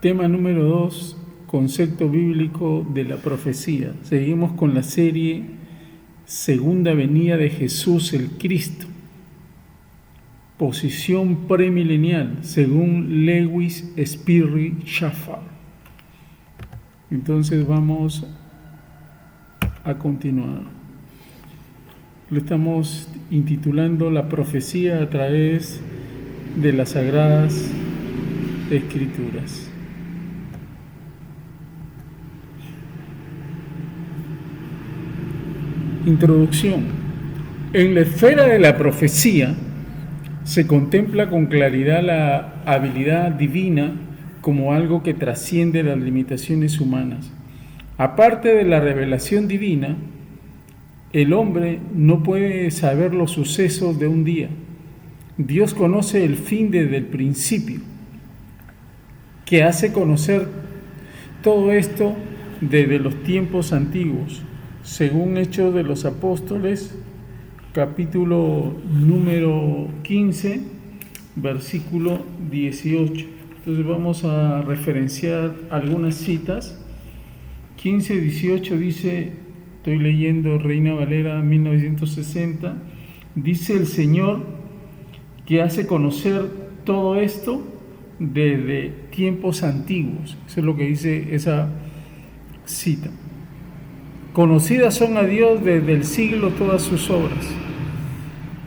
Tema número 2, concepto bíblico de la profecía. Seguimos con la serie Segunda venida de Jesús el Cristo. Posición premilenial, según Lewis Sperry Chaffar. Entonces vamos a continuar. Lo estamos intitulando La profecía a través de las Sagradas Escrituras. Introducción. En la esfera de la profecía se contempla con claridad la habilidad divina como algo que trasciende las limitaciones humanas. Aparte de la revelación divina, el hombre no puede saber los sucesos de un día. Dios conoce el fin desde el principio, que hace conocer todo esto desde los tiempos antiguos, según Hechos de los Apóstoles, capítulo número 15, versículo 18. Entonces vamos a referenciar algunas citas. 15, 18 dice, estoy leyendo Reina Valera 1960, dice el Señor que hace conocer todo esto desde tiempos antiguos. Eso es lo que dice esa cita. Conocidas son a Dios desde el siglo todas sus obras.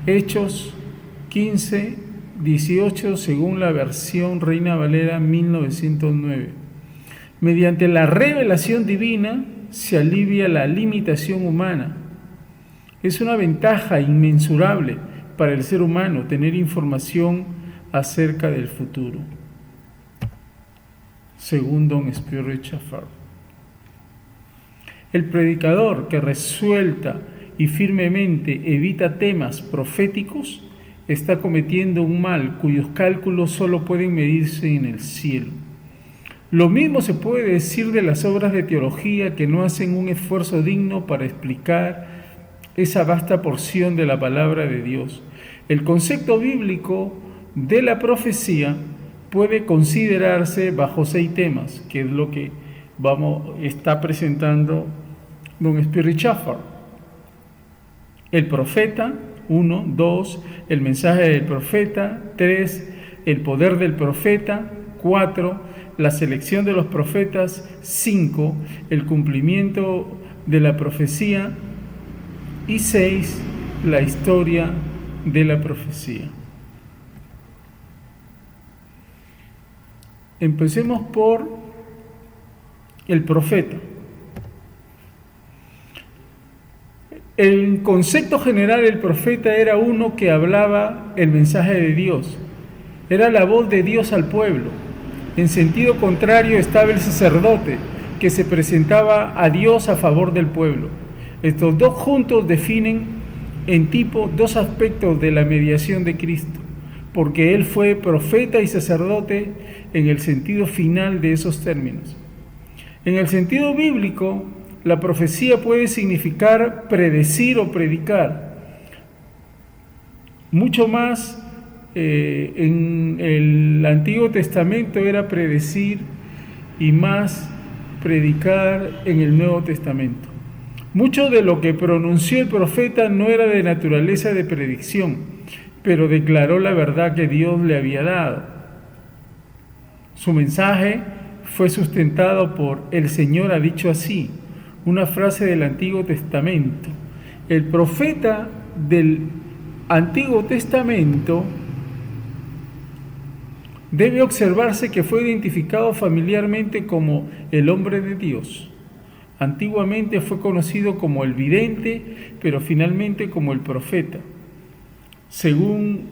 Hechos 15, 18, según la versión Reina Valera 1909. Mediante la revelación divina se alivia la limitación humana. Es una ventaja inmensurable para el ser humano tener información acerca del futuro, según Don Sperry Chaffar. El predicador que resuelta y firmemente evita temas proféticos está cometiendo un mal cuyos cálculos solo pueden medirse en el cielo. Lo mismo se puede decir de las obras de teología que no hacen un esfuerzo digno para explicar esa vasta porción de la palabra de Dios. El concepto bíblico de la profecía puede considerarse bajo 6 temas, que es lo que está presentando Don Sperry Chaffar. El profeta, 1, 2, el mensaje del profeta, 3, el poder del profeta, 4, la selección de los profetas, 5, el cumplimiento de la profecía y 6, la historia de la profecía. Empecemos por el profeta. El concepto general del profeta era uno que hablaba el mensaje de Dios. Era la voz de Dios al pueblo. En sentido contrario estaba el sacerdote, que se presentaba a Dios a favor del pueblo. Estos dos juntos definen en tipo 2 aspectos de la mediación de Cristo, porque Él fue profeta y sacerdote en el sentido final de esos términos. En el sentido bíblico, la profecía puede significar predecir o predicar. Mucho más en el Antiguo Testamento era predecir y más predicar en el Nuevo Testamento. Mucho de lo que pronunció el profeta no era de naturaleza de predicción, pero declaró la verdad que Dios le había dado. Su mensaje fue sustentado por "el Señor ha dicho así", una frase del Antiguo Testamento. El profeta del Antiguo Testamento debe observarse que fue identificado familiarmente como el hombre de Dios. Antiguamente fue conocido como el vidente, pero finalmente como el profeta. Según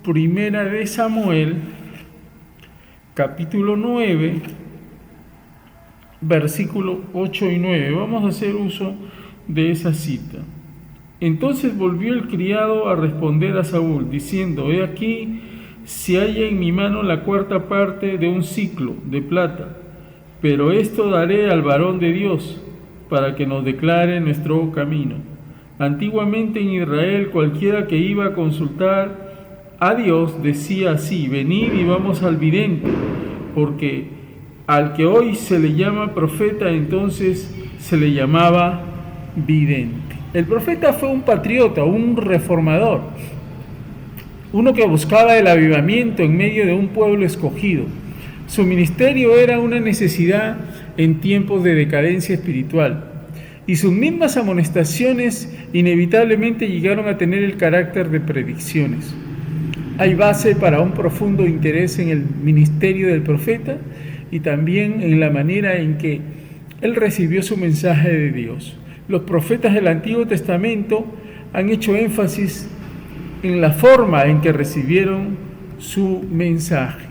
Primera de Samuel, capítulo 9, versículos 8 y 9. Vamos a hacer uso de esa cita. Entonces volvió el criado a responder a Saúl, diciendo: he aquí, se halla en mi mano la 4ª parte de un siclo de plata, pero esto daré al varón de Dios, para que nos declare nuestro camino. Antiguamente en Israel, cualquiera que iba a consultar a Dios decía así: venid y vamos al vidente, porque Al que hoy se le llama profeta, entonces se le llamaba vidente. El profeta fue un patriota, un reformador, uno que buscaba el avivamiento en medio de un pueblo escogido. Su ministerio era una necesidad en tiempos de decadencia espiritual, y sus mismas amonestaciones inevitablemente llegaron a tener el carácter de predicciones. Hay base para un profundo interés en el ministerio del profeta y también en la manera en que él recibió su mensaje de Dios. Los profetas del Antiguo Testamento han hecho énfasis en la forma en que recibieron su mensaje.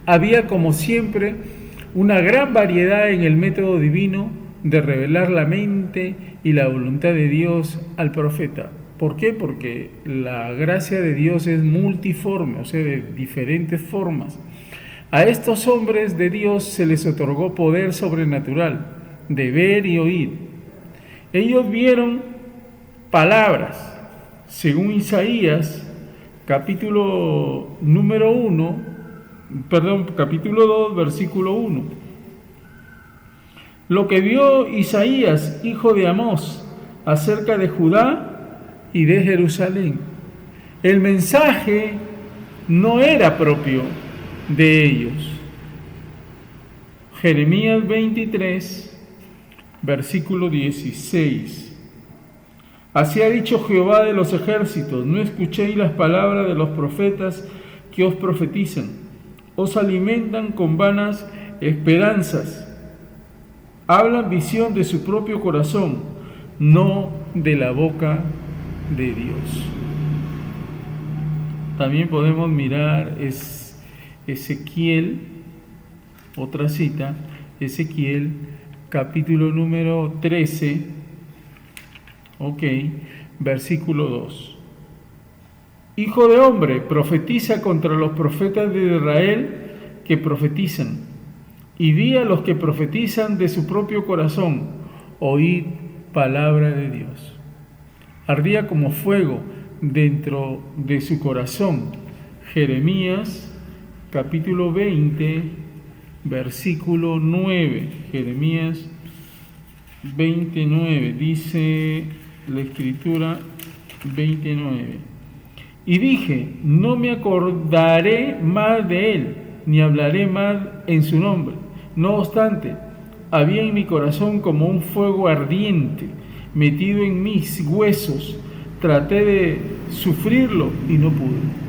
Había, como siempre, una gran variedad en el método divino de revelar la mente y la voluntad de Dios al profeta. ¿Por qué? Porque la gracia de Dios es multiforme, o sea, de diferentes formas. A estos hombres de Dios se les otorgó poder sobrenatural de ver y oír. Ellos vieron palabras, según Isaías, capítulo 2, versículo 1. Lo que vio Isaías, hijo de Amós, acerca de Judá y de Jerusalén. El mensaje no era propio de ellos. Jeremías 23, versículo 16. Así ha dicho Jehová de los ejércitos: no escuchéis las palabras de los profetas que os profetizan, os alimentan con vanas esperanzas, hablan visión de su propio corazón, no de la boca de Dios. También podemos mirar Ezequiel, otra cita, Ezequiel capítulo número 13, versículo 2. Hijo de hombre, profetiza contra los profetas de Israel que profetizan, y di a los que profetizan de su propio corazón: oíd palabra de Dios. Ardía como fuego dentro de su corazón. Jeremías capítulo 20, versículo 9. Jeremías 29, dice la escritura 29. Y dije: no me acordaré más de él, ni hablaré más en su nombre. No obstante, había en mi corazón como un fuego ardiente metido en mis huesos. Traté de sufrirlo y no pude.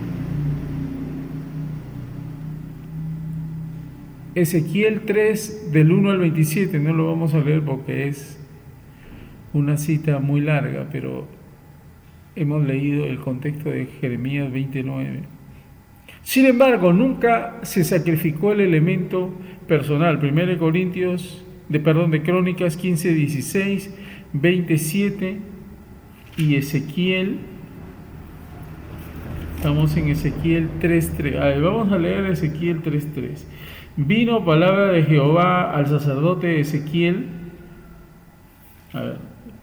Ezequiel 3, del 1 al 27, no lo vamos a leer porque es una cita muy larga, pero hemos leído el contexto de Jeremías 29. Sin embargo, nunca se sacrificó el elemento personal. De Crónicas 15, 16, 27 y Ezequiel. Estamos en Ezequiel 3:3. Vamos a leer Ezequiel 3:3. Vino palabra de Jehová al sacerdote Ezequiel.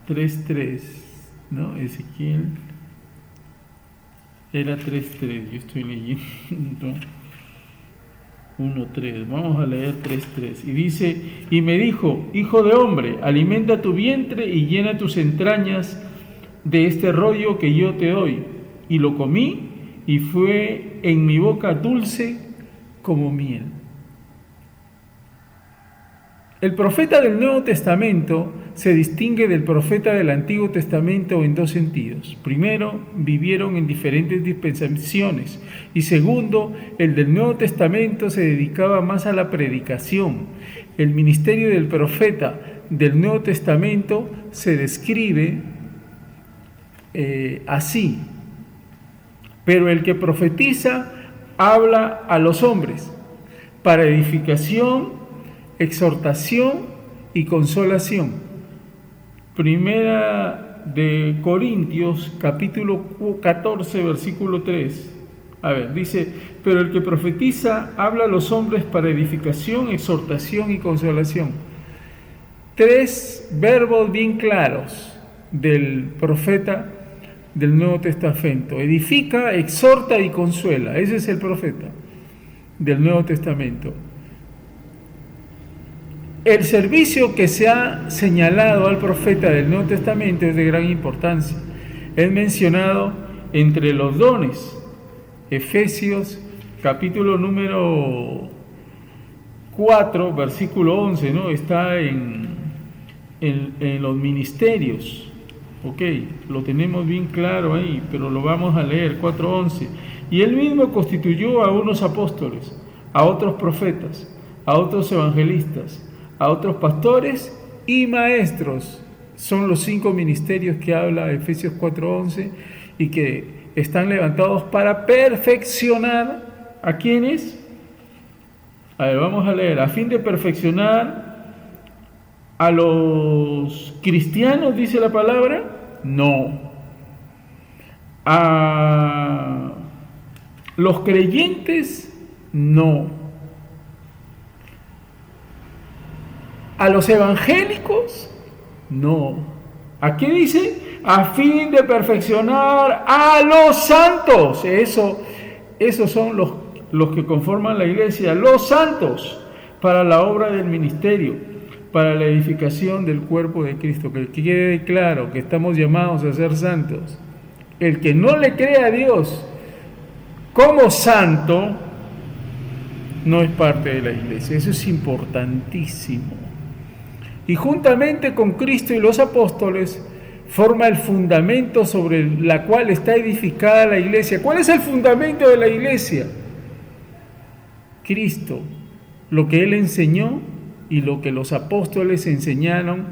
3:3, ¿no? Ezequiel era 3:3. Yo estoy leyendo 1:3. Vamos a leer 3:3. Y dice: y me dijo: hijo de hombre, alimenta tu vientre y llena tus entrañas de este rollo que yo te doy. Y lo comí, y fue en mi boca dulce como miel. El profeta del Nuevo Testamento se distingue del profeta del Antiguo Testamento en dos sentidos. Primero, vivieron en diferentes dispensaciones, y segundo, el del Nuevo Testamento se dedicaba más a la predicación. El ministerio del profeta del Nuevo Testamento se describe así: pero el que profetiza habla a los hombres para edificación, exhortación y consolación. Primera de Corintios, capítulo 14, versículo 3. Dice: pero el que profetiza habla a los hombres para edificación, exhortación y consolación. Tres verbos bien claros del profeta del Nuevo Testamento: edifica, exhorta y consuela. Ese es el profeta del Nuevo Testamento. el servicio que se ha señalado al profeta del Nuevo Testamento es de gran importancia. Es mencionado entre los dones. Efesios capítulo número 4, versículo 11, ¿no? Está en los ministerios. Ok, lo tenemos bien claro ahí, pero lo vamos a leer, 4:11. Y él mismo constituyó a unos apóstoles, a otros profetas, a otros evangelistas, a otros pastores y maestros. Son los 5 ministerios que habla Efesios 4:11 y que están levantados para perfeccionar ¿a quiénes? A ver, vamos a leer. A fin de perfeccionar a los cristianos, dice la palabra. No. A los creyentes, no. A los evangélicos, no. ¿A qué dice? A fin de perfeccionar a los santos. Esos son los que conforman la iglesia, los santos, para la obra del ministerio, para la edificación del cuerpo de Cristo. Que quede claro que estamos llamados a ser santos. El que no le cree a Dios como santo no es parte de la iglesia. Eso es importantísimo. Y juntamente con Cristo y los apóstoles forma el fundamento sobre la cual está edificada la iglesia. ¿Cuál es el fundamento de la iglesia? Cristo, lo que Él enseñó y lo que los apóstoles enseñaron,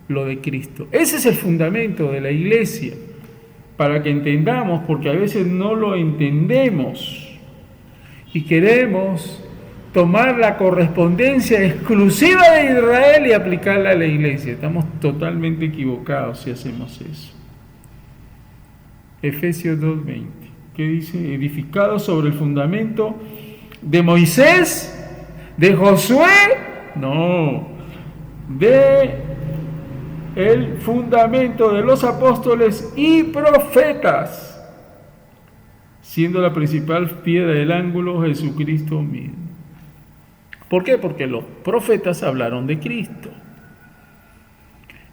lo de Cristo. Ese es el fundamento de la iglesia, para que entendamos, porque a veces no lo entendemos y queremos tomar la correspondencia exclusiva de Israel y aplicarla a la iglesia. Estamos totalmente equivocados si hacemos eso. Efesios 2:20, ¿qué dice? Edificados sobre el fundamento de Moisés, de Josué, no, de el fundamento de los apóstoles y profetas, siendo la principal piedra del ángulo Jesucristo mismo. ¿Por qué? Porque los profetas hablaron de Cristo.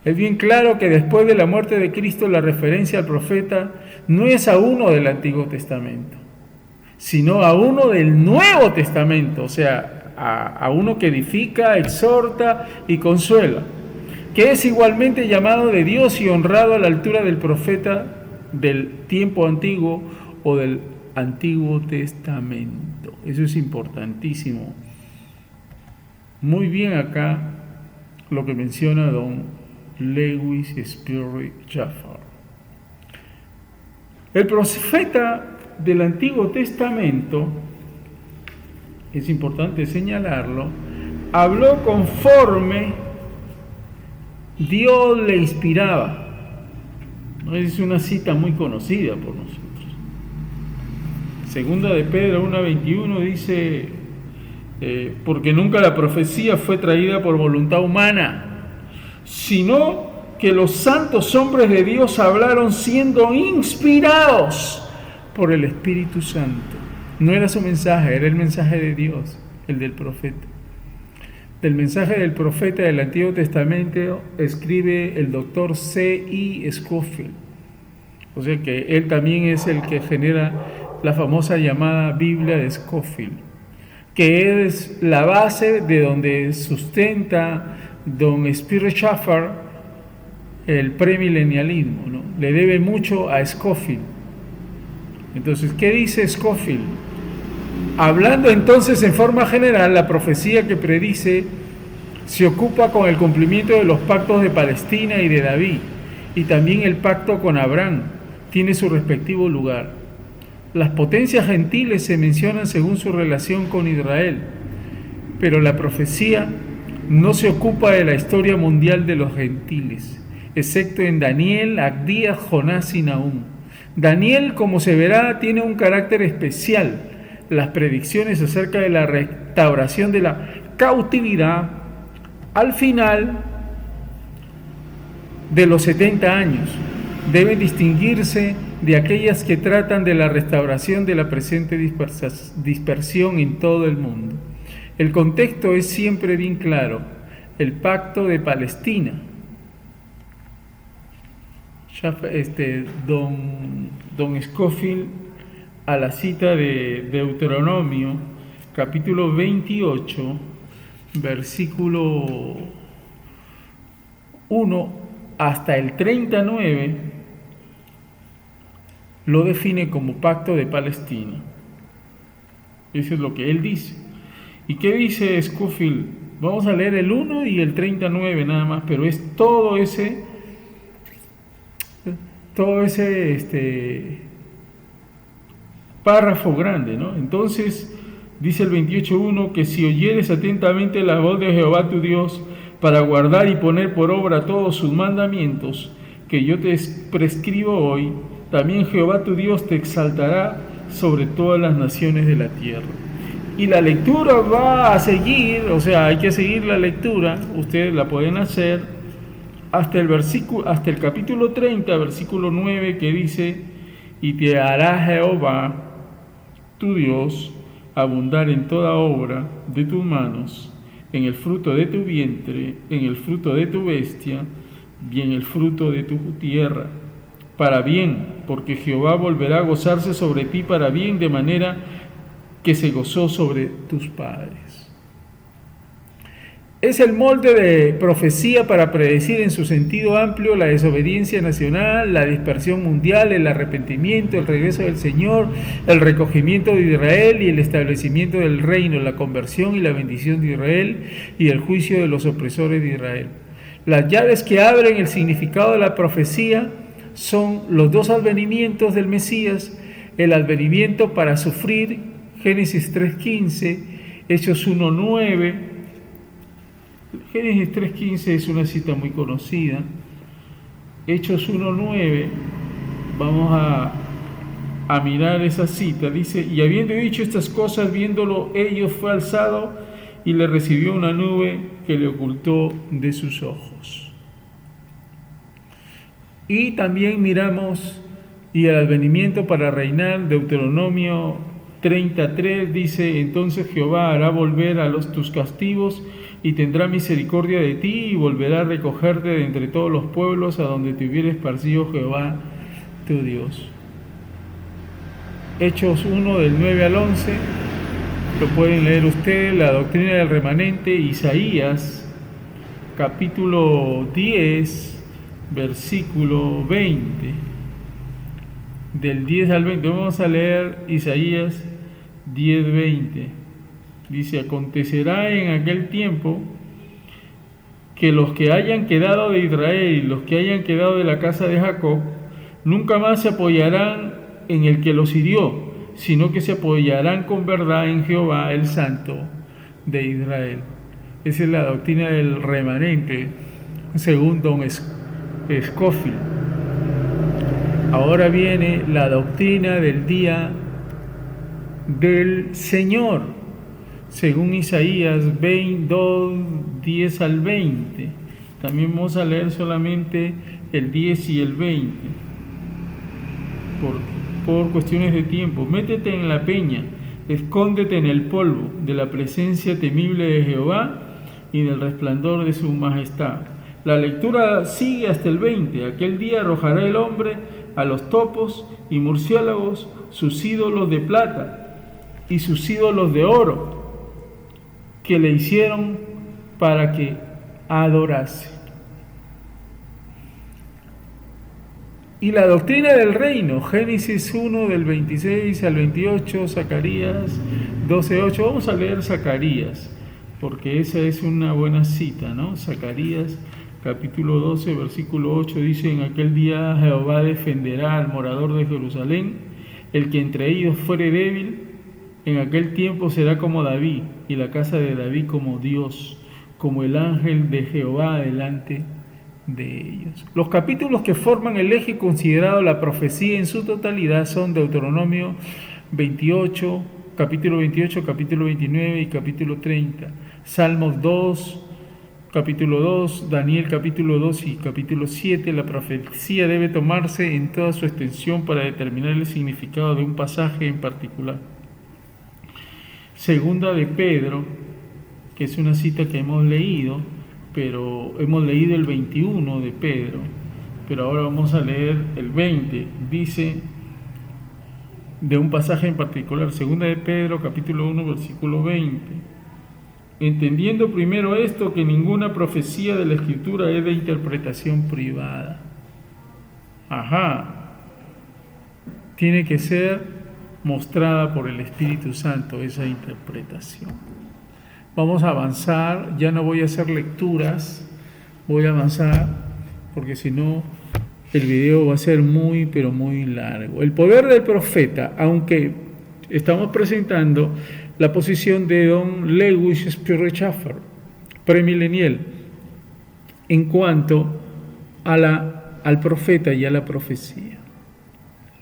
Es bien claro que después de la muerte de Cristo la referencia al profeta no es a uno del Antiguo Testamento, sino a uno del Nuevo Testamento, o sea, a uno que edifica, exhorta y consuela, que es igualmente llamado de Dios y honrado a la altura del profeta del tiempo antiguo o del Antiguo Testamento. Eso es importantísimo. Muy bien acá lo que menciona don Lewis Sperry Chaffar. El profeta del Antiguo Testamento, es importante señalarlo, habló conforme Dios le inspiraba. Es una cita muy conocida por nosotros. Segunda de Pedro 1:21 dice, porque nunca la profecía fue traída por voluntad humana, sino que los santos hombres de Dios hablaron siendo inspirados por el Espíritu Santo. No era su mensaje, era el mensaje de Dios, el del profeta. Del mensaje del profeta del Antiguo Testamento escribe el doctor C.I. Scofield. O sea que él también es el que genera la famosa llamada Biblia de Scofield, que es la base de donde sustenta don Sperry Chaffar el premilenialismo, ¿no? Le debe mucho a Scofield. Entonces, ¿qué dice Scofield? Hablando entonces en forma general, la profecía que predice se ocupa con el cumplimiento de los pactos de Palestina y de David, y también el pacto con Abraham tiene su respectivo lugar. Las potencias gentiles se mencionan según su relación con Israel, pero la profecía no se ocupa de la historia mundial de los gentiles, excepto en Daniel, Abdías, Jonás y Nahum. Daniel, como se verá, tiene un carácter especial. Las predicciones acerca de la restauración de la cautividad al final de los 70 años deben distinguirse de aquellas que tratan de la restauración de la presente dispersión en todo el mundo. El contexto es siempre bien claro. el pacto de Palestina. Ya, don Scofield, a la cita de Deuteronomio, capítulo 28, versículo 1 hasta el 39, lo define como pacto de Palestina. Eso es lo que él dice. ¿Y qué dice Scofield? Vamos a leer el 1 y el 39 nada más, pero es todo ese párrafo grande, ¿no? Entonces, dice el 28.1, que si oyeres atentamente la voz de Jehová tu Dios, para guardar y poner por obra todos sus mandamientos, que yo te prescribo hoy, también Jehová tu Dios te exaltará sobre todas las naciones de la tierra. Y la lectura va a seguir, o sea, hay que seguir la lectura, ustedes la pueden hacer hasta el capítulo 30, versículo 9, que dice: y te hará Jehová tu Dios abundar en toda obra de tus manos, en el fruto de tu vientre, en el fruto de tu bestia y en el fruto de tu tierra, para bien, porque Jehová volverá a gozarse sobre ti para bien, de manera que se gozó sobre tus padres. Es el molde de profecía para predecir en su sentido amplio la desobediencia nacional, la dispersión mundial, el arrepentimiento, el regreso del Señor, el recogimiento de Israel y el establecimiento del reino, la conversión y la bendición de Israel y el juicio de los opresores de Israel. Las llaves que abren el significado de la profecía son los dos advenimientos del Mesías: el advenimiento para sufrir, Génesis 3.15, Hechos 1.9. Génesis 3.15 es una cita muy conocida. Hechos 1.9, vamos a mirar esa cita. Dice: y habiendo dicho estas cosas, viéndolo ellos, fue alzado y le recibió una nube que le ocultó de sus ojos. Y también miramos, y el advenimiento para reinar, Deuteronomio 33, dice: entonces Jehová hará volver a tus castigos y tendrá misericordia de ti y volverá a recogerte de entre todos los pueblos a donde te hubiere esparcido Jehová tu Dios. Hechos 1 del 9 al 11, lo pueden leer ustedes. La doctrina del remanente, Isaías capítulo 10, versículo 20. Del 10 al 20, vamos a leer Isaías 10, 20. Dice: acontecerá en aquel tiempo que los que hayan quedado de Israel y los que hayan quedado de la casa de Jacob nunca más se apoyarán en el que los hirió, sino que se apoyarán con verdad en Jehová, el Santo de Israel. Esa es la doctrina del remanente, según don Scofield. Ahora viene la doctrina del día del Señor, según Isaías 22, 10 al 20. También vamos a leer solamente el 10 y el 20, por cuestiones de tiempo. Métete en la peña, escóndete en el polvo de la presencia temible de Jehová y del resplandor de su majestad. La lectura sigue hasta el 20. Aquel día arrojará el hombre a los topos y murciélagos sus ídolos de plata y sus ídolos de oro que le hicieron para que adorase. Y la doctrina del reino, Génesis 1 del 26 al 28, Zacarías 12:8. Vamos a leer Zacarías, porque esa es una buena cita, ¿no? Zacarías capítulo 12, versículo 8 dice: en aquel día Jehová defenderá al morador de Jerusalén, el que entre ellos fuere débil, en aquel tiempo será como David, y la casa de David como Dios, como el ángel de Jehová delante de ellos. Los capítulos que forman el eje considerado la profecía en su totalidad son Deuteronomio 28, capítulo 28, capítulo 29 y capítulo 30, Salmos 2, capítulo 2, Daniel capítulo 2 y capítulo 7. La profecía debe tomarse en toda su extensión para determinar el significado de un pasaje en particular. Segunda de Pedro, que es una cita que hemos leído, pero hemos leído el 21 de Pedro, pero ahora vamos a leer el 20. Dice, de un pasaje en particular, segunda de Pedro, capítulo 1, versículo 20. Entendiendo primero esto, que ninguna profecía de la Escritura es de interpretación privada. Tiene que ser mostrada por el Espíritu Santo esa interpretación. Vamos a avanzar, ya no voy a hacer lecturas, voy a avanzar porque si no el video va a ser muy, pero muy largo. El poder del profeta, aunque estamos presentando la posición de don Lewis Sperry Chafer, premilenial, en cuanto al profeta y a la profecía.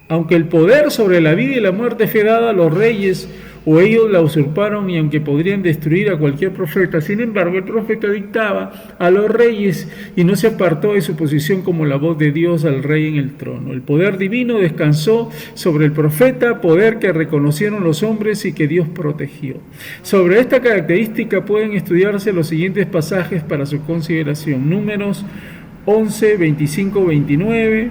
Aunque el poder sobre la vida y la muerte fue dado a los reyes, o ellos la usurparon, y aunque podrían destruir a cualquier profeta, sin embargo el profeta dictaba a los reyes y no se apartó de su posición como la voz de Dios al rey en el trono. El poder divino descansó sobre el profeta, poder que reconocieron los hombres y que Dios protegió. Sobre esta característica pueden estudiarse los siguientes pasajes para su consideración: Números 11, 25, 29,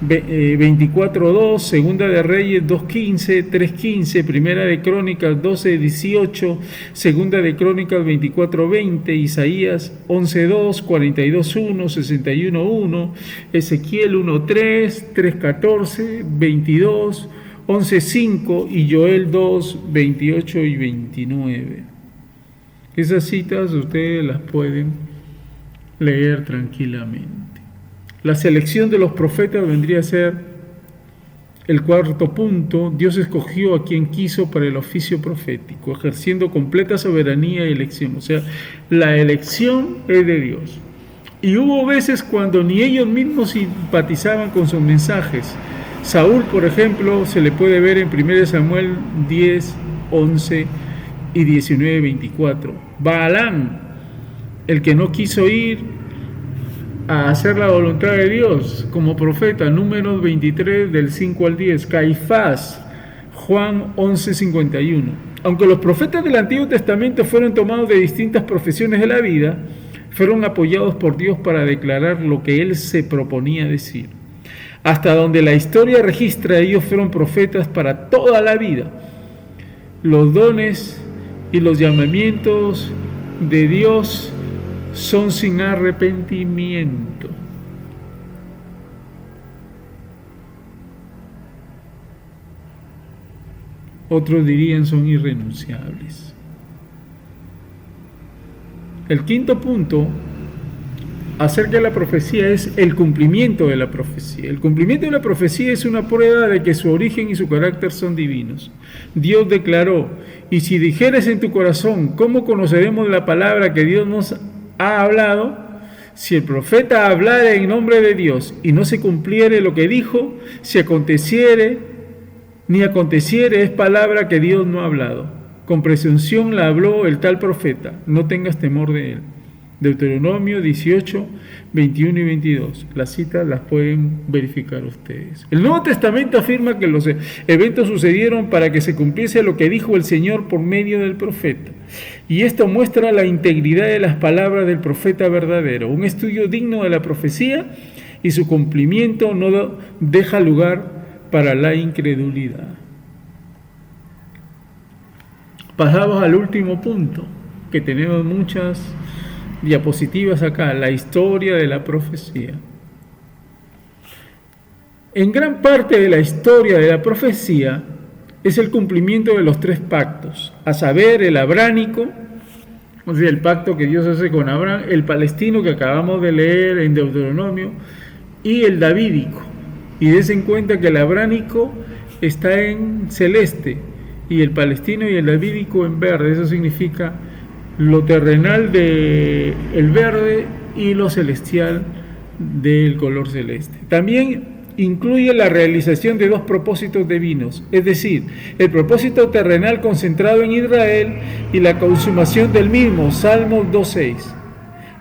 24:2, Segunda de Reyes 2:15, 3:15, Primera de Crónicas 12:18, Segunda de Crónicas 24:20, Isaías 11:2, 42:1, 61:1, Ezequiel 1:3, 3:14, 22, 11:5 y Joel 2:28 y 29. Esas citas ustedes las pueden leer tranquilamente. La selección de los profetas vendría a ser el cuarto punto. Dios escogió a quien quiso para el oficio profético, ejerciendo completa soberanía y elección. O sea, la elección es de Dios. Y hubo veces cuando ni ellos mismos simpatizaban con sus mensajes. Saúl, por ejemplo, se le puede ver en 1 Samuel 10, 11 y 19, 24. Baalán, el que no quiso ir a hacer la voluntad de Dios como profeta, Números 23 del 5 al 10, Caifás, Juan 11:51. Aunque los profetas del Antiguo Testamento fueron tomados de distintas profesiones de la vida, fueron apoyados por Dios para declarar lo que Él se proponía decir. Hasta donde la historia registra, ellos fueron profetas para toda la vida. Los dones y los llamamientos de Dios son sin arrepentimiento. Otros dirían son irrenunciables. El quinto punto acerca de la profecía es el cumplimiento de la profecía. El cumplimiento de la profecía es una prueba de que su origen y su carácter son divinos. Dios declaró: y si dijeres en tu corazón, ¿cómo conoceremos la palabra que Dios nos ha hablado? Si el profeta hablara en nombre de Dios y no se cumpliere lo que dijo, si aconteciere, ni aconteciere, es palabra que Dios no ha hablado. Con presunción la habló el tal profeta, no tengas temor de él. Deuteronomio 18, 21 y 22. Las citas las pueden verificar ustedes. El Nuevo Testamento afirma que los eventos sucedieron para que se cumpliese lo que dijo el Señor por medio del profeta. Y esto muestra la integridad de las palabras del profeta verdadero. Un estudio digno de la profecía y su cumplimiento no deja lugar para la incredulidad. Pasamos al último punto, que tenemos muchas diapositivas acá: la historia de la profecía. En gran parte de la historia de la profecía es el cumplimiento de los tres pactos, a saber, el abránico, o sea, el pacto que Dios hace con Abraham, el palestino que acabamos de leer en Deuteronomio, y el davídico. Y des en cuenta que el abránico está en celeste y el palestino y el davídico en verde. Eso significa lo terrenal del verde y lo celestial del color celeste. También incluye la realización de dos propósitos divinos, es decir, el propósito terrenal concentrado en Israel y la consumación del mismo, Salmos 2:6,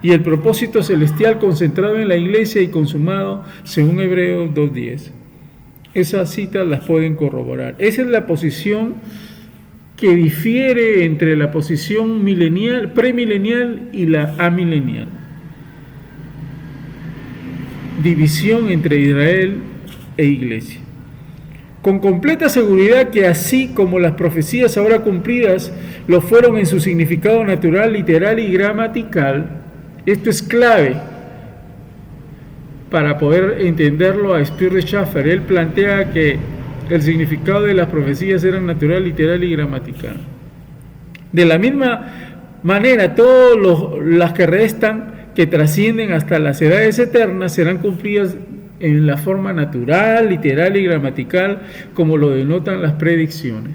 y el propósito celestial concentrado en la iglesia y consumado, según Hebreos 2:10. Esas citas las pueden corroborar. Esa es la posición que difiere entre la posición milenial, premilenial y la amilenial. división entre Israel e Iglesia. Con completa seguridad que así como las profecías ahora cumplidas lo fueron en su significado natural, literal y gramatical, esto es clave para poder entenderlo a Spirri Schafer. Él plantea que el significado de las profecías era natural, literal y gramatical. De la misma manera, todas las que restan, que trascienden hasta las edades eternas, serán cumplidas en la forma natural, literal y gramatical, como lo denotan las predicciones.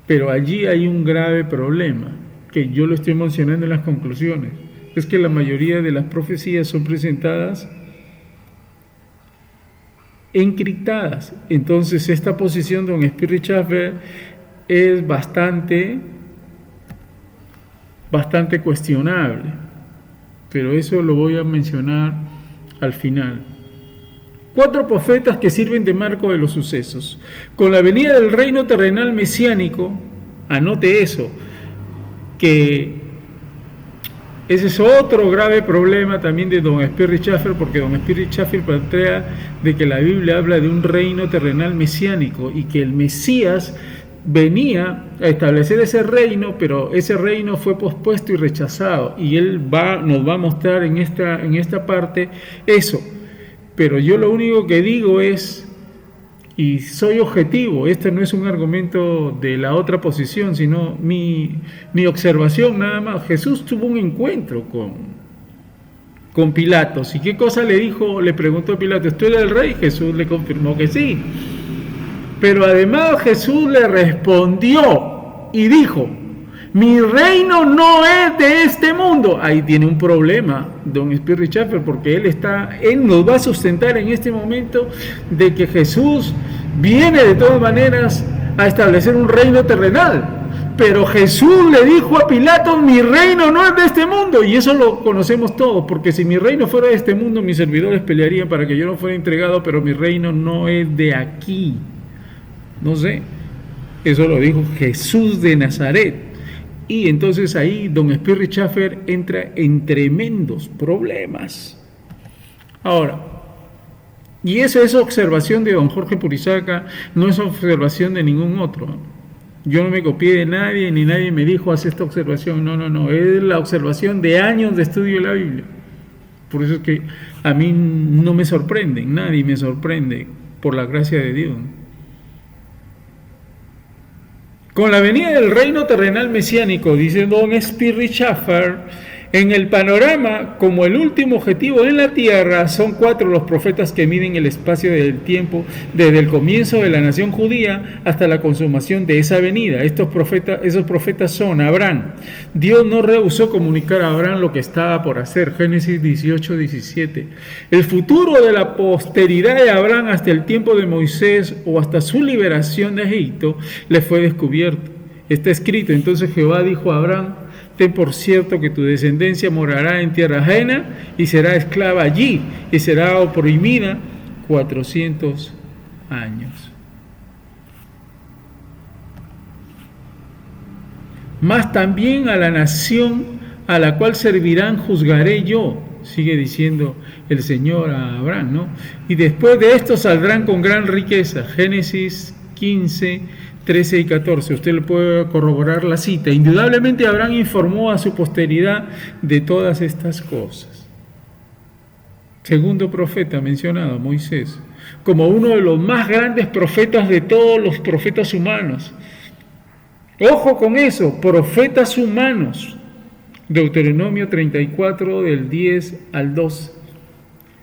Pero allí hay un grave problema, que yo lo estoy mencionando en las conclusiones, es que la mayoría de las profecías son presentadas encriptadas. Entonces esta posición de don Spirri Schafer es bastante cuestionable, pero eso lo voy a mencionar al final. 4 profetas que sirven de marco de los sucesos. Con la venida del reino terrenal mesiánico, anote eso, que ese es otro grave problema también de don Spirri Schafer, porque don Spirri Schafer plantea de que la Biblia habla de un reino terrenal mesiánico y que el Mesías venía a establecer ese reino, pero ese reino fue pospuesto y rechazado, y él nos va a mostrar en esta parte eso. Pero yo lo único que digo es, y soy objetivo, este no es un argumento de la otra posición, sino mi observación nada más. Jesús tuvo un encuentro con Pilatos, ¿y qué cosa le dijo? Le preguntó a Pilatos, ¿tú eres el rey? Jesús le confirmó que sí. Pero además Jesús le respondió y dijo, mi reino no es de este mundo. Ahí tiene un problema don Spirri Schafer, porque él nos va a sustentar en este momento de que Jesús viene de todas maneras a establecer un reino terrenal. Pero Jesús le dijo a Pilato, mi reino no es de este mundo, y eso lo conocemos todos, porque si mi reino fuera de este mundo, mis servidores pelearían para que yo no fuera entregado, pero mi reino no es de aquí. No sé, eso lo dijo Jesús de Nazaret. Y entonces ahí don Spirri Schafer entra en tremendos problemas. Ahora, y eso es observación de don Jorge Purizaca, no es observación de ningún otro. Yo no me copié de nadie, ni nadie me dijo, haz esta observación. No, es la observación de años de estudio de la Biblia. Por eso es que a mí no me sorprenden, nadie me sorprende, por la gracia de Dios. Con la venida del reino terrenal mesiánico, dice don Spirri Schafer, en el panorama, como el último objetivo en la tierra, son 4 los profetas que miden el espacio del tiempo desde el comienzo de la nación judía hasta la consumación de esa venida. Esos profetas son Abraham. Dios no rehusó comunicar a Abraham lo que estaba por hacer, Génesis 18:17. El futuro de la posteridad de Abraham hasta el tiempo de Moisés o hasta su liberación de Egipto le fue descubierto. Está escrito, entonces Jehová dijo a Abraham, ten por cierto que tu descendencia morará en tierra ajena y será esclava allí y será oprimida 400 años. Mas también a la nación a la cual servirán juzgaré yo, sigue diciendo el Señor a Abraham, ¿no? Y después de esto saldrán con gran riqueza, Génesis 15, 13 y 14, usted le puede corroborar la cita. Indudablemente Abraham informó a su posteridad de todas estas cosas. Segundo profeta mencionado, Moisés, como uno de los más grandes profetas de todos los profetas humanos. Ojo con eso, profetas humanos. Deuteronomio 34, del 10 al 12.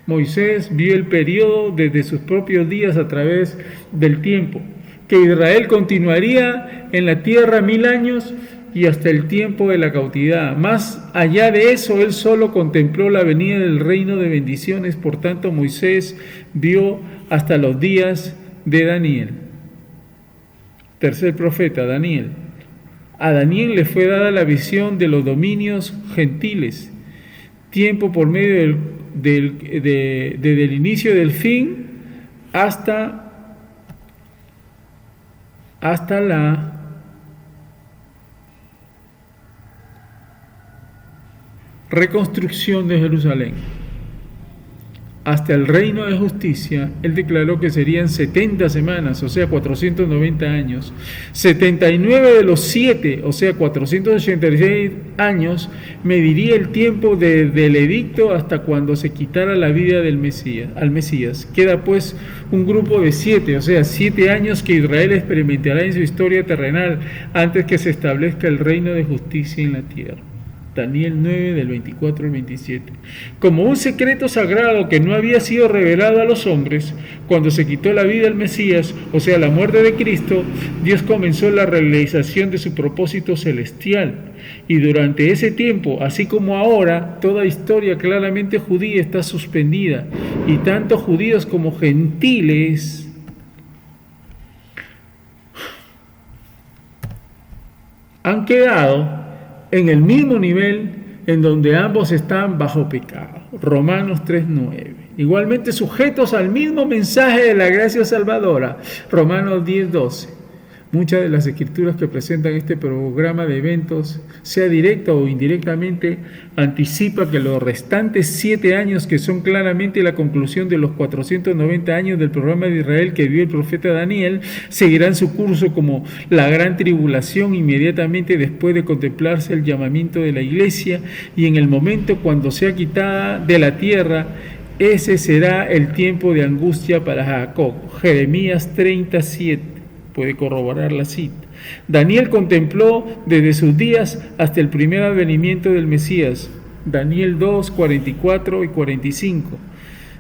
Moisés vio el periodo desde sus propios días a través del tiempo, que Israel continuaría en la tierra 1000 años y hasta el tiempo de la cautividad. Más allá de eso, él solo contempló la venida del reino de bendiciones. Por tanto, Moisés vio hasta los días de Daniel. Tercer profeta, Daniel. A Daniel le fue dada la visión de los dominios gentiles, tiempo por medio desde el inicio del fin hasta la reconstrucción de Jerusalén hasta el reino de justicia, él declaró que serían 70 semanas, o sea, 490 años. 79 de los 7, o sea, 486 años, mediría el tiempo del edicto hasta cuando se quitara la vida del Mesías, al Mesías. Queda pues un grupo de 7, o sea, 7 años que Israel experimentará en su historia terrenal antes que se establezca el reino de justicia en la tierra. Daniel 9, del 24 al 27. Como un secreto sagrado que no había sido revelado a los hombres, cuando se quitó la vida al Mesías, o sea, la muerte de Cristo, Dios comenzó la realización de su propósito celestial. Y durante ese tiempo, así como ahora, toda historia claramente judía está suspendida, y tanto judíos como gentiles han quedado en el mismo nivel en donde ambos están bajo pecado. Romanos 3:9. Igualmente sujetos al mismo mensaje de la gracia salvadora. Romanos 10:12. Muchas de las escrituras que presentan este programa de eventos, sea directa o indirectamente, anticipa que los restantes 7 años, que son claramente la conclusión de los 490 años del programa de Israel que vio el profeta Daniel, seguirán su curso como la gran tribulación inmediatamente después de contemplarse el llamamiento de la iglesia, y en el momento cuando sea quitada de la tierra, ese será el tiempo de angustia para Jacob. Jeremías 37. Puede corroborar la cita. Daniel contempló desde sus días hasta el primer advenimiento del Mesías. Daniel 2, 44 y 45.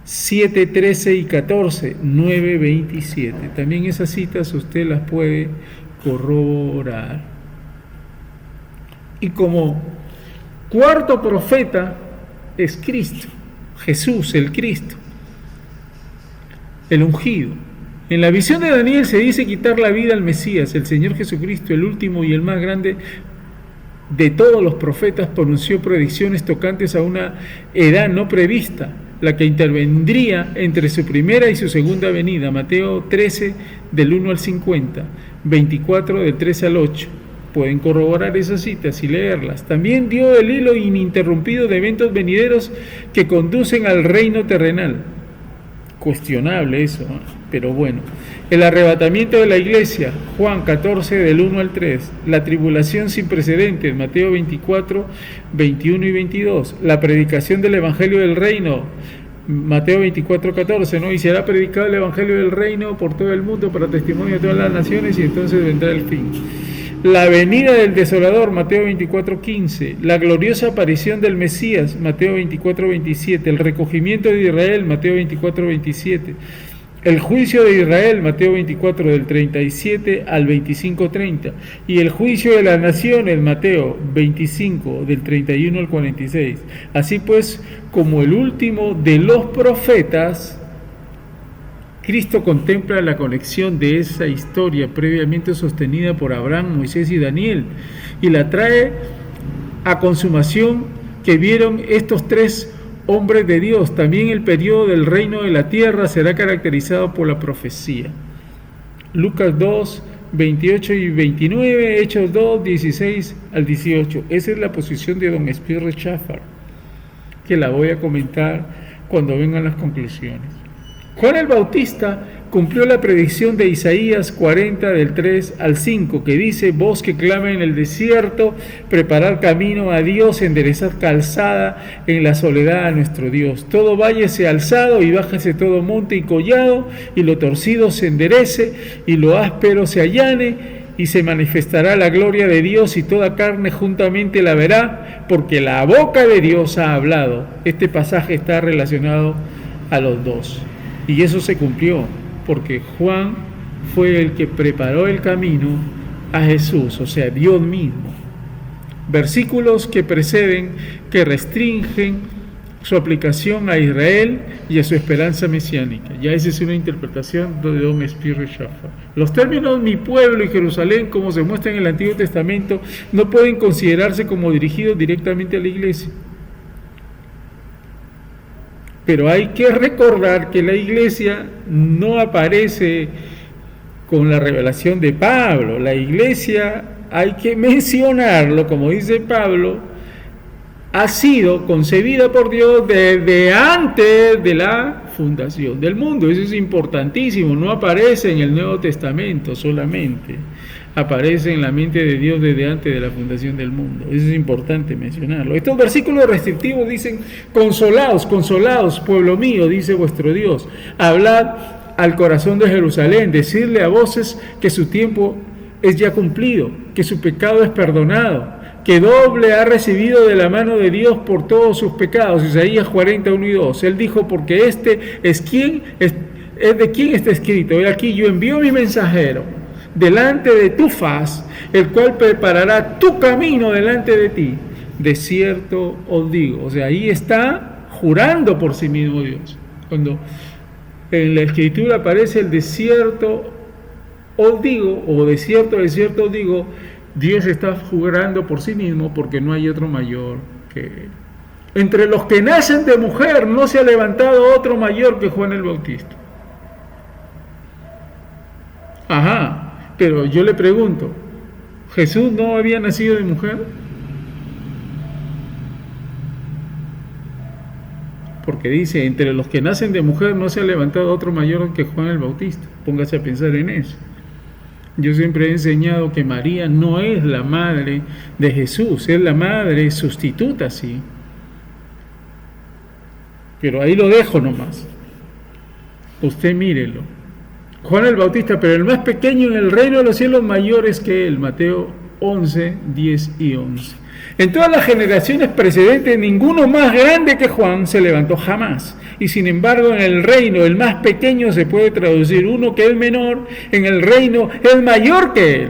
7, 13 y 14. 9, 27. También esas citas usted las puede corroborar. Y como cuarto profeta es Cristo, Jesús el Cristo, el ungido. En la visión de Daniel se dice quitar la vida al Mesías. El Señor Jesucristo, el último y el más grande de todos los profetas, pronunció predicciones tocantes a una edad no prevista, la que intervendría entre su primera y su segunda venida. Mateo 13, del 1 al 50, 24, del 13 al 8. Pueden corroborar esas citas y leerlas. También dio el hilo ininterrumpido de eventos venideros que conducen al reino terrenal. Cuestionable eso, ¿no? Pero bueno. El arrebatamiento de la iglesia, Juan 14, del 1 al 3. La tribulación sin precedentes, Mateo 24, 21 y 22. La predicación del evangelio del reino, Mateo 24, 14, ¿no? Y será predicado el evangelio del reino por todo el mundo para testimonio de todas las naciones, y entonces vendrá el fin. La venida del desolador, Mateo 24, 15. La gloriosa aparición del Mesías, Mateo 24, 27. El recogimiento de Israel, Mateo 24, 27. El juicio de Israel, Mateo 24, del 37 al 25, 30. Y el juicio de las naciones, Mateo 25, del 31 al 46. Así pues, como el último de los profetas, Cristo contempla la conexión de esa historia previamente sostenida por Abraham, Moisés y Daniel, y la trae a consumación que vieron estos 3 hombres de Dios. También el periodo del reino de la tierra será caracterizado por la profecía. Lucas 2, 28 y 29, Hechos 2, 16 al 18. Esa es la posición de don Spirre Schaffar, que la voy a comentar cuando vengan las conclusiones. Juan el Bautista cumplió la predicción de Isaías 40 del 3 al 5, que dice: voz que clama en el desierto, preparad camino a Dios, enderezad calzada en la soledad a nuestro Dios. Todo valle sea alzado y bájese todo monte y collado, y lo torcido se enderece y lo áspero se allane, y se manifestará la gloria de Dios, y toda carne juntamente la verá, porque la boca de Dios ha hablado. Este pasaje está relacionado a los dos. Y eso se cumplió, porque Juan fue el que preparó el camino a Jesús, o sea, Dios mismo. Versículos que preceden, que restringen su aplicación a Israel y a su esperanza mesiánica. Ya esa es una interpretación de don Spirre Schaffar. Los términos mi pueblo y Jerusalén, como se muestra en el Antiguo Testamento, no pueden considerarse como dirigidos directamente a la iglesia. Pero hay que recordar que la iglesia no aparece con la revelación de Pablo. La iglesia, hay que mencionarlo, como dice Pablo, ha sido concebida por Dios desde antes de la fundación del mundo. Eso es importantísimo, no aparece en el Nuevo Testamento solamente, aparece en la mente de Dios desde antes de la fundación del mundo. Eso es importante mencionarlo. Estos versículos restrictivos dicen: consolaos, consolaos, pueblo mío, dice vuestro Dios, hablad al corazón de Jerusalén, decirle a voces que su tiempo es ya cumplido, que su pecado es perdonado, que doble ha recibido de la mano de Dios por todos sus pecados. Isaías 41 y 2. Él dijo: porque este es de quien está escrito: he aquí yo envío mi mensajero delante de tu faz, el cual preparará tu camino delante de ti. De cierto os digo. O sea, ahí está jurando por sí mismo Dios. Cuando en la Escritura aparece el de cierto os digo, o de cierto os digo, Dios está jurando por sí mismo, porque no hay otro mayor que Él. Entre los que nacen de mujer no se ha levantado otro mayor que Juan el Bautista. Ajá, pero yo le pregunto, ¿Jesús no había nacido de mujer? Porque dice: entre los que nacen de mujer no se ha levantado otro mayor que Juan el Bautista. Póngase a pensar en eso. Yo siempre he enseñado que María no es la madre de Jesús, es la madre sustituta, sí. Pero ahí lo dejo nomás. Usted mírelo. Juan el Bautista, pero el más pequeño en el reino de los cielos, mayores que él. Mateo 11, 10 y 11. En todas las generaciones precedentes, ninguno más grande que Juan se levantó jamás. Y sin embargo, en el reino, el más pequeño se puede traducir uno que es menor, en el reino es mayor que él.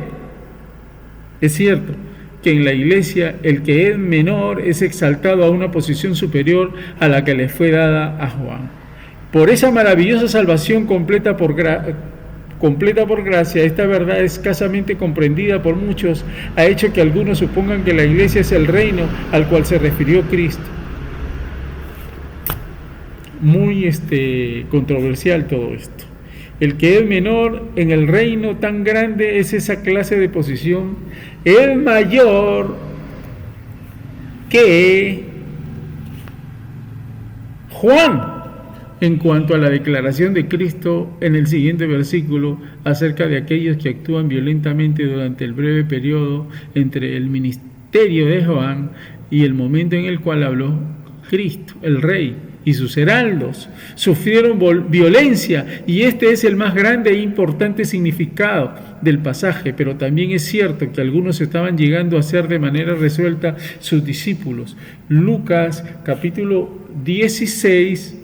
Es cierto que en la iglesia el que es menor es exaltado a una posición superior a la que le fue dada a Juan. Por esa maravillosa salvación completa por gracia, esta verdad escasamente comprendida por muchos ha hecho que algunos supongan que la iglesia es el reino al cual se refirió Cristo. Muy controversial todo esto. El que es menor en el reino tan grande es esa clase de posición. El mayor que Juan, en cuanto a la declaración de Cristo en el siguiente versículo acerca de aquellos que actúan violentamente durante el breve periodo entre el ministerio de Juan y el momento en el cual habló Cristo, el Rey, y sus heraldos sufrieron violencia, y este es el más grande e importante significado del pasaje. Pero también es cierto que algunos estaban llegando a ser de manera resuelta sus discípulos. Lucas capítulo 16.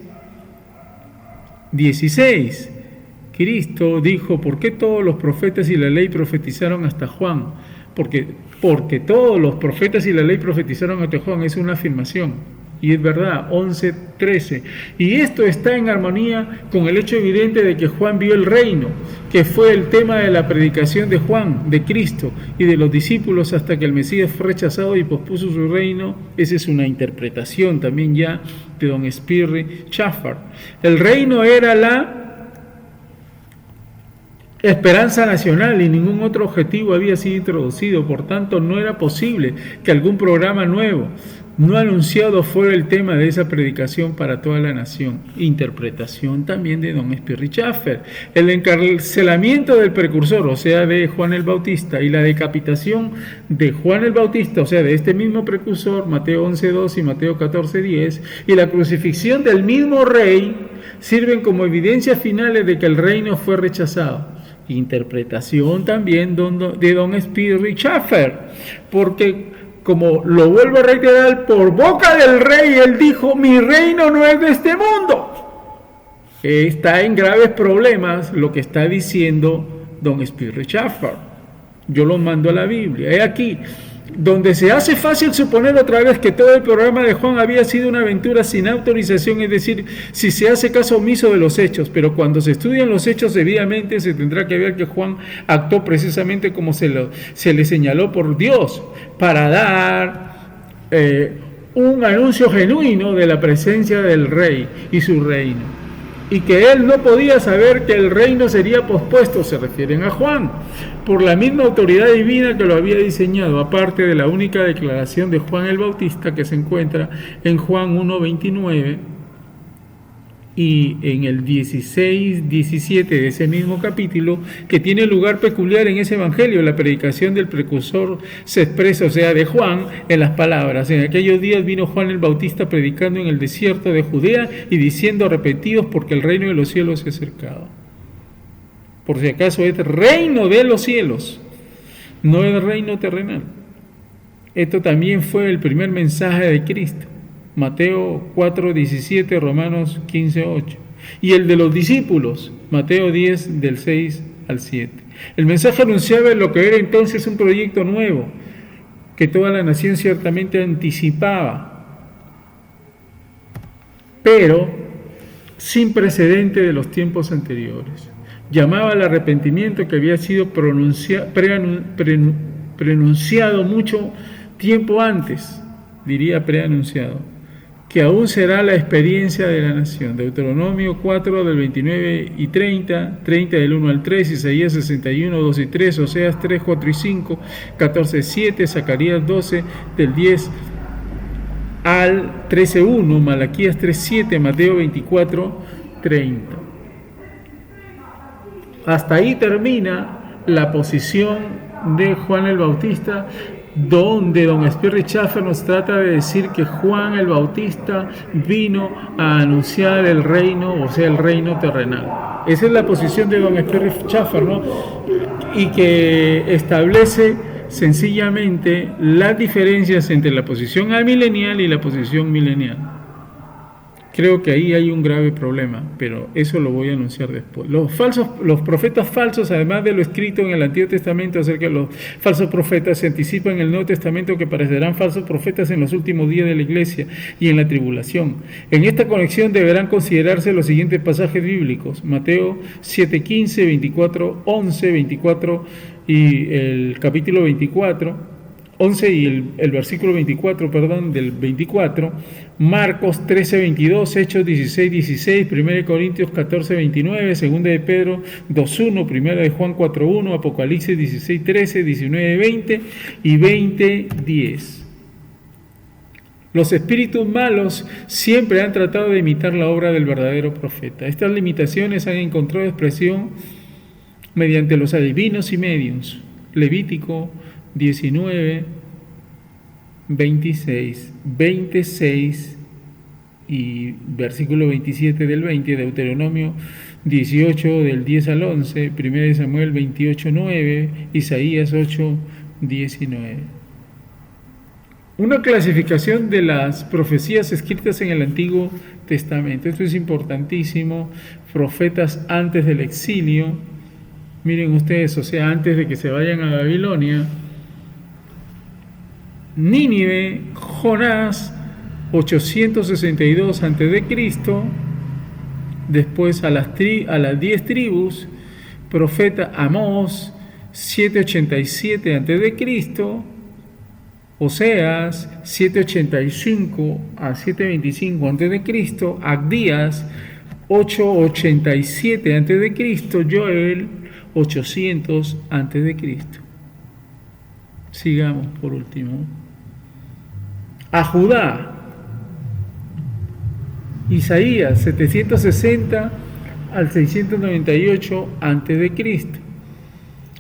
Cristo dijo: ¿por qué todos los profetas y la ley profetizaron hasta Juan? Porque todos los profetas y la ley profetizaron hasta Juan. Es una afirmación. Y es verdad, 11:13. Y esto está en armonía con el hecho evidente de que Juan vio el reino, que fue el tema de la predicación de Juan, de Cristo y de los discípulos hasta que el Mesías fue rechazado y pospuso su reino. Esa es una interpretación también ya de don Spirri Chaffar. El reino era la esperanza nacional y ningún otro objetivo había sido introducido. Por tanto, no era posible que algún programa nuevo no anunciado fuera el tema de esa predicación para toda la nación. Interpretación también de don Spirri Chaffar. El encarcelamiento del precursor, o sea, de Juan el Bautista, y la decapitación de Juan el Bautista, o sea, de este mismo precursor, Mateo 11:2 y Mateo 14:10, y la crucifixión del mismo rey, sirven como evidencias finales de que el reino fue rechazado. Interpretación también de don Spirri Chaffar, porque, como lo vuelvo a reiterar, por boca del rey él dijo: mi reino no es de este mundo. Está en graves problemas lo que está diciendo don Spirri Chaffar. Yo lo mando a la Biblia. He aquí donde se hace fácil suponer otra vez que todo el programa de Juan había sido una aventura sin autorización, es decir, si se hace caso omiso de los hechos. Pero cuando se estudian los hechos debidamente, se tendrá que ver que Juan actuó precisamente como se le señaló por Dios, para dar un anuncio genuino de la presencia del rey y su reino. y que él no podía saber que el reino sería pospuesto, se refieren a Juan, por la misma autoridad divina que lo había diseñado, aparte de la única declaración de Juan el Bautista que se encuentra en Juan 1:29 y en el 16-17 de ese mismo capítulo, que tiene lugar peculiar en ese evangelio. La predicación del precursor se expresa, o sea, de Juan, en las palabras: en aquellos días vino Juan el Bautista predicando en el desierto de Judea y diciendo: arrepentidos, porque el reino de los cielos se ha acercado. Por si acaso, es reino de los cielos, no es reino terrenal. Esto también fue el primer mensaje de Cristo. Mateo 4:17, Romanos 15:8. Y el de los discípulos, Mateo 10, del 6 al 7. El mensaje anunciaba lo que era entonces un proyecto nuevo, que toda la nación ciertamente anticipaba, pero sin precedente de los tiempos anteriores. Llamaba al arrepentimiento que había sido preanunciado mucho tiempo antes, diría preanunciado, que aún será la experiencia de la nación. Deuteronomio 4 del 29 y 30, 30 del 1 al 3, Isaías 61, 2 y 3, Oseas 3, 4 y 5, 14, 7, Zacarías 12 del 10 al 13, 1, Malaquías 3, 7, Mateo 24, 30. Hasta ahí termina la posición de Juan el Bautista, donde don Spirri Schaeffer nos trata de decir que Juan el Bautista vino a anunciar el reino, o sea, el reino terrenal. Esa es la posición de don Spirri Schaeffer, ¿no? Y que establece sencillamente las diferencias entre la posición amilenial y la posición milenial. Creo que ahí hay un grave problema, pero eso lo voy a anunciar después. Los profetas falsos, además de lo escrito en el Antiguo Testamento acerca de los falsos profetas, se anticipan en el Nuevo Testamento que parecerán falsos profetas en los últimos días de la Iglesia y en la tribulación. En esta conexión deberán considerarse los siguientes pasajes bíblicos: Mateo 7:15, 24, 11, 24 y el capítulo 24. 11 y el versículo 24, del 24, Marcos 13:22, Hechos 16:16, 1 Corintios 14:29, 2 de Pedro 2:1, 1 de Juan 4:1, Apocalipsis 16:13, 19:20 y 20:10. Los espíritus malos siempre han tratado de imitar la obra del verdadero profeta. Estas limitaciones han encontrado expresión mediante los adivinos y mediums. Levítico 19, 26, 26 y versículo 27 del 20, Deuteronomio 18 del 10 al 11, 1 Samuel 28, 9, Isaías 8, 19. Una clasificación de las profecías escritas en el Antiguo Testamento. Esto es importantísimo. Profetas antes del exilio. Miren ustedes, o sea, antes de que se vayan a Babilonia. Nínive, Jonás, 862 a.C., después a las 10 tribus, profeta Amós, 787 a.C., Oseas, 785 a 725 a.C., Abdías, 887 a.C., Joel, 800 a.C. Sigamos por último. A Judá, Isaías 760 al 698 a.C.,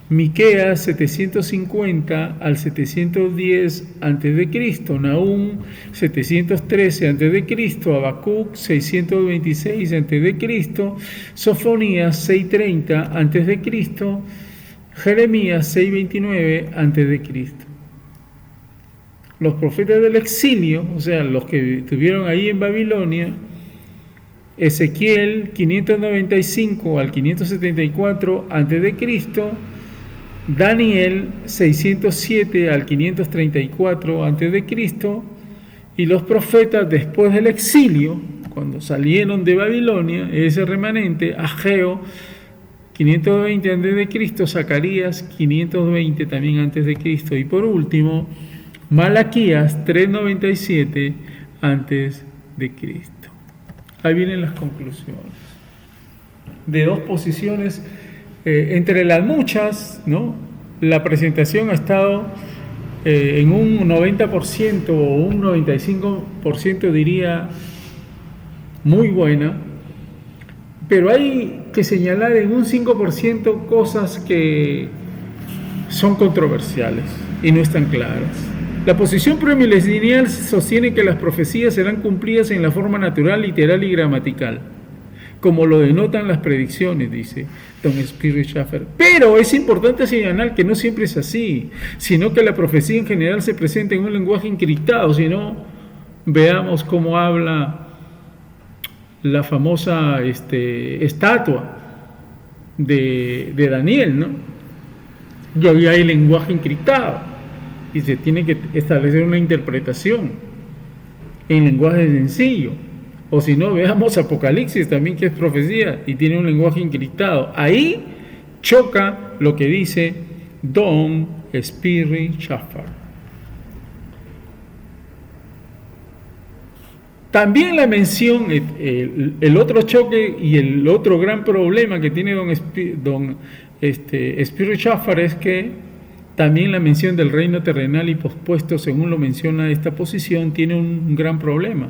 Miqueas 750 al 710 a.C., Nahum 713 a.C., Habacuc 626 a.C., Sofonías 630 a.C., Jeremías 629 a.C. Los profetas del exilio, o sea, los que estuvieron ahí en Babilonia: Ezequiel 595 al 574 a.C., Daniel 607 al 534 a.C., y los profetas después del exilio, cuando salieron de Babilonia, ese remanente: Ageo 520 a.C., Zacarías 520 también a.C., y por último Malaquías 397 a.C. Ahí vienen las conclusiones. de dos posiciones, entre las muchas, ¿no? La presentación ha estado en un 90% o un 95% diría muy buena, pero hay que señalar en un 5% cosas que son controversiales y no están claras. La posición premilenial sostiene que las profecías serán cumplidas en la forma natural, literal y gramatical, como lo denotan las predicciones, dice Don Spirit Schaffer. Pero es importante señalar que no siempre es así, sino que la profecía en general se presenta en un lenguaje encriptado. Si no, veamos cómo habla la famosa estatua de Daniel, ¿no? Y ahí hay lenguaje encriptado y se tiene que establecer una interpretación en lenguaje sencillo. O si no, veamos Apocalipsis también, que es profecía y tiene un lenguaje encriptado. Ahí choca lo que dice Don Spirit Schaffer. También la mención, el otro choque y el otro gran problema que tiene Don Spirit Schaffer es que también la mención del reino terrenal y pospuesto, según lo menciona esta posición, tiene un gran problema.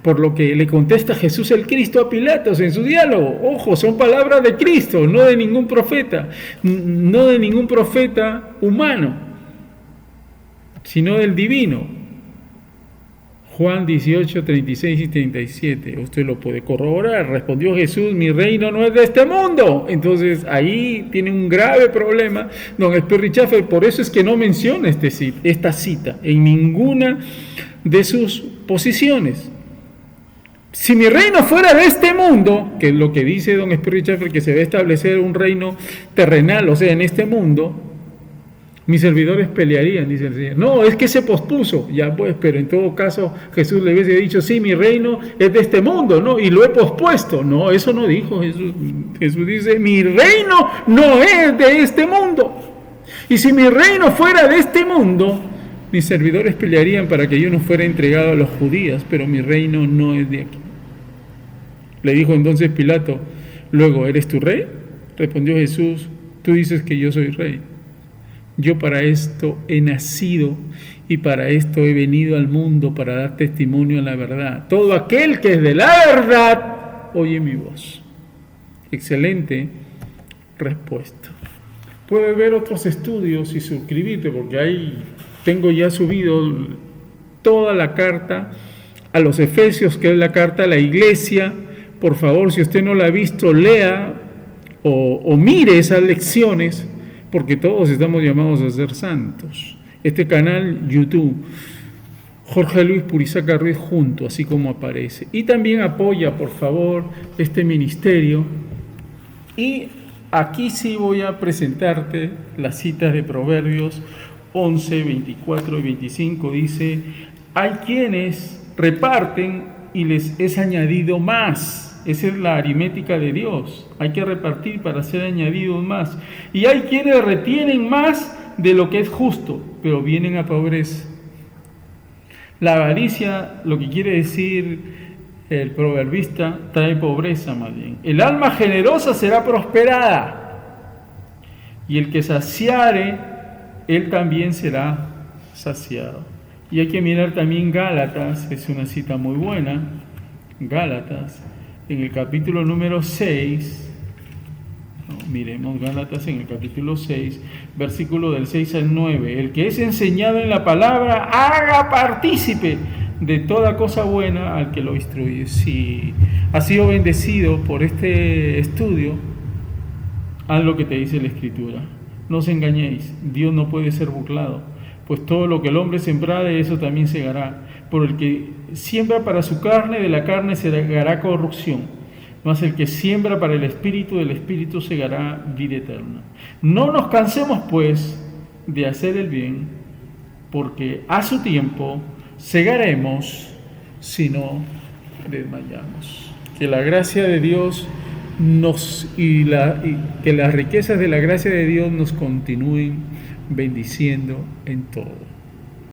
Por lo que le contesta Jesús el Cristo a Pilatos en su diálogo. Ojo, son palabras de Cristo, no de ningún profeta humano, sino del divino. Juan 18, 36 y 37, usted lo puede corroborar. Respondió Jesús: mi reino no es de este mundo. Entonces ahí tiene un grave problema Don Spirit Schaffer. Por eso es que no menciona esta cita en ninguna de sus posiciones. Si mi reino fuera de este mundo, que es lo que dice Don Spirit Schaffer, que se debe establecer un reino terrenal, o sea, en este mundo, mis servidores pelearían, dice el Señor. No, es que se pospuso. Ya pues, pero en todo caso Jesús le hubiese dicho: sí, mi reino es de este mundo, ¿no? Y lo he pospuesto. No, eso no dijo Jesús. Jesús dice: mi reino no es de este mundo. Y si mi reino fuera de este mundo, mis servidores pelearían para que yo no fuera entregado a los judíos, pero mi reino no es de aquí. Le dijo entonces Pilato: luego, ¿eres tu rey? Respondió Jesús: tú dices que yo soy rey. Yo para esto he nacido y para esto he venido al mundo, para dar testimonio a la verdad. Todo aquel que es de la verdad oye mi voz. Excelente respuesta. Puedes ver otros estudios y suscribirte, porque ahí tengo ya subido toda la carta a los Efesios, que es la carta a la iglesia. Por favor, si usted no la ha visto, lea o mire esas lecciones, porque todos estamos llamados a ser santos. Este canal YouTube, Jorge Luis Purizaca Ruiz junto, así como aparece. Y también apoya, por favor, este ministerio. Y aquí sí voy a presentarte las citas de Proverbios 11, 24 y 25. Dice: hay quienes reparten y les es añadido más. Esa es la aritmética de Dios. Hay que repartir para ser añadidos más. Y hay quienes retienen más de lo que es justo, pero vienen a pobreza. La avaricia, lo que quiere decir el proverbista, trae pobreza más bien. El alma generosa será prosperada, y el que saciare, él también será saciado. Y hay que mirar también Gálatas, es una cita muy buena. Gálatas, en el capítulo número 6, miremos Gálatas en el capítulo 6, versículo del 6 al 9. El que es enseñado en la palabra, haga partícipe de toda cosa buena al que lo instruye. Si has sido bendecido por este estudio, haz lo que te dice la Escritura. No os engañéis, Dios no puede ser burlado, pues todo lo que el hombre sembrare, eso también segará. Por el que siembra para su carne, de la carne segará corrupción, mas el que siembra para el Espíritu, del Espíritu segará vida eterna. No nos cansemos, pues, de hacer el bien, porque a su tiempo segaremos si no desmayamos. Que la gracia de Dios que las riquezas de la gracia de Dios nos continúen bendiciendo en todo.